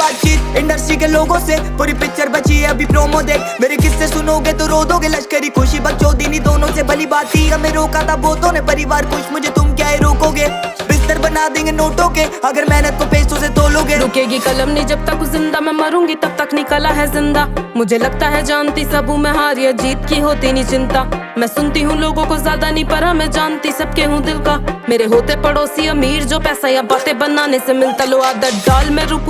बातचीत इंडस्ट्री के लोगों से, पूरी पिक्चर बची है अभी प्रोमो देख। मेरे किस्से सुनोगे तो रो दोगे, लश्करी खुशी बकचोदी दोनों से भली बात थी। हमें रोका था बहुतों ने, परिवार खुश मुझे तुम क्या रोकोगे। बिस्तर बना देंगे नोटों के अगर मेहनत को पैसों से तोलोगे। रुकेगी कलम नहीं जब तक जिंदा, मैं मरूंगी तब तक नहीं कला है जिंदा। मुझे लगता है जानती सब हूँ मैं, हार या जीत की होती नहीं चिंता। मैं सुनती हूँ लोगों को ज्यादा नहीं, पर मैं जानती सबके हूँ दिल का। मेरे होते पड़ोसी अमीर जो पैसा या बातें बनाने से मिलता, लो आदत डाल मैं रुकूं